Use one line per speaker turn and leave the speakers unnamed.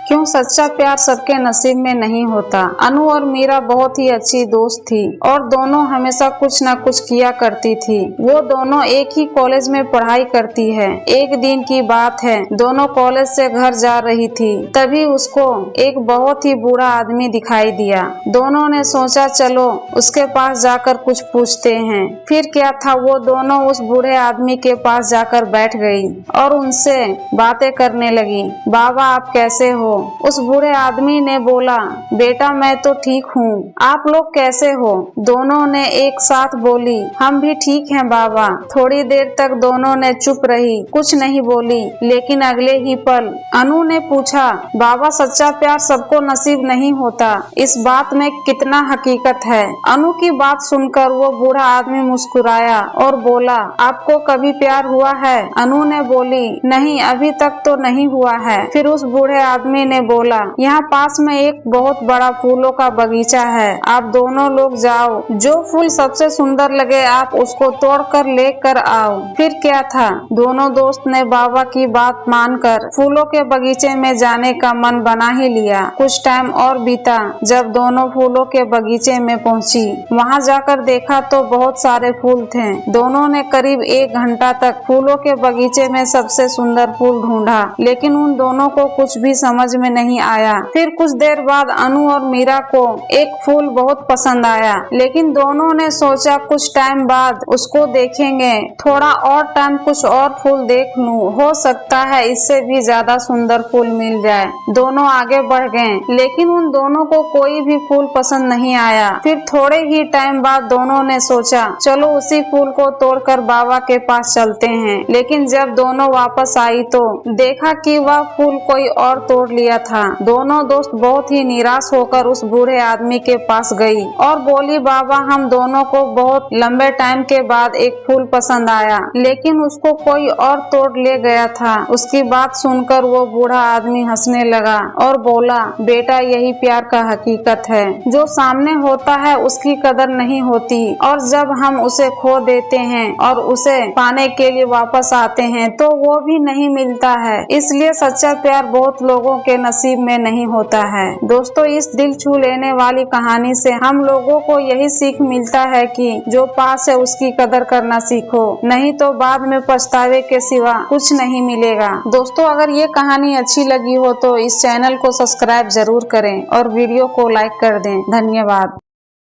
क्यों सच्चा प्यार सबके नसीब में नहीं होता। अनु और मीरा बहुत ही अच्छी दोस्त थी और दोनों हमेशा कुछ न कुछ किया करती थी। वो दोनों एक ही कॉलेज में पढ़ाई करती है। एक दिन की बात है, दोनों कॉलेज से घर जा रही थी, तभी उसको एक बहुत ही बूढ़ा आदमी दिखाई दिया। दोनों ने सोचा चलो उसके पास जाकर कुछ पूछते हैं। फिर क्या था, वो दोनों उस बूढ़े आदमी के पास जाकर बैठ गई और उनसे बातें करने लगी। बाबा आप कैसे हो? उस बूढ़े आदमी ने बोला, बेटा मैं तो ठीक हूँ, आप लोग कैसे हो? दोनों ने एक साथ बोली, हम भी ठीक हैं बाबा। थोड़ी देर तक दोनों ने चुप रही, कुछ नहीं बोली। लेकिन अगले ही पल अनु ने पूछा, बाबा सच्चा प्यार सबको नसीब नहीं होता, इस बात में कितना हकीकत है? अनु की बात सुनकर वो बूढ़ा आदमी मुस्कुराया और बोला, आपको कभी प्यार हुआ है? अनु ने बोली, नहीं अभी तक तो नहीं हुआ है। फिर उस बूढ़े आदमी ने बोला, यहाँ पास में एक बहुत बड़ा फूलों का बगीचा है, आप दोनों लोग जाओ, जो फूल सबसे सुंदर लगे आप उसको तोड़कर लेकर आओ। फिर क्या था, दोनों दोस्त ने बाबा की बात मानकर फूलों के बगीचे में जाने का मन बना ही लिया। कुछ टाइम और बीता, जब दोनों फूलों के बगीचे में पहुंची, वहां जाकर देखा तो बहुत सारे फूल थे। दोनों ने करीब 1 घंटा तक फूलों के बगीचे में सबसे सुंदर फूल ढूंढा, लेकिन उन दोनों को कुछ भी समझ में नहीं आया। फिर कुछ देर बाद अनु और मीरा को एक फूल बहुत पसंद आया, लेकिन दोनों ने सोचा कुछ टाइम बाद उसको देखेंगे, थोड़ा और टाइम कुछ और फूल देख लूं, हो सकता है इससे भी ज्यादा सुंदर फूल मिल जाए। दोनों आगे बढ़ गए, लेकिन उन दोनों को कोई भी फूल पसंद नहीं आया। फिर थोड़े ही टाइम बाद दोनों ने सोचा चलो उसी फूल को तोड़कर बाबा के पास चलते हैं। लेकिन जब दोनों वापस आई तो देखा कि वह फूल कोई और तोड़ लिया था। दोनों दोस्त बहुत ही निराश होकर उस बूढ़े आदमी के पास गई और बोली, बाबा हम दोनों को बहुत लंबे टाइम के बाद एक फूल पसंद आया, लेकिन उसको कोई और तोड़ ले गया था। उसकी बात सुनकर वो बूढ़ा आदमी हंसने लगा और बोला, बेटा यही प्यार का हकीकत है, जो सामने होता है उसकी कदर नहीं होती, और जब हम उसे खो देते हैं और उसे पाने के लिए वापस आते हैं तो वो भी नहीं मिलता है। इसलिए सच्चा प्यार बहुत लोगों के नसीब में नहीं होता है। दोस्तों इस दिल छू लेने वाली कहानी से हम लोगों को यही सीख मिलता है कि जो पास है उसकी कदर करना सीखो, नहीं तो बाद में पछतावे के सिवा कुछ नहीं मिलेगा। दोस्तों अगर ये कहानी अच्छी लगी हो तो इस चैनल को सब्सक्राइब जरूर करें और वीडियो को लाइक कर दें। धन्यवाद।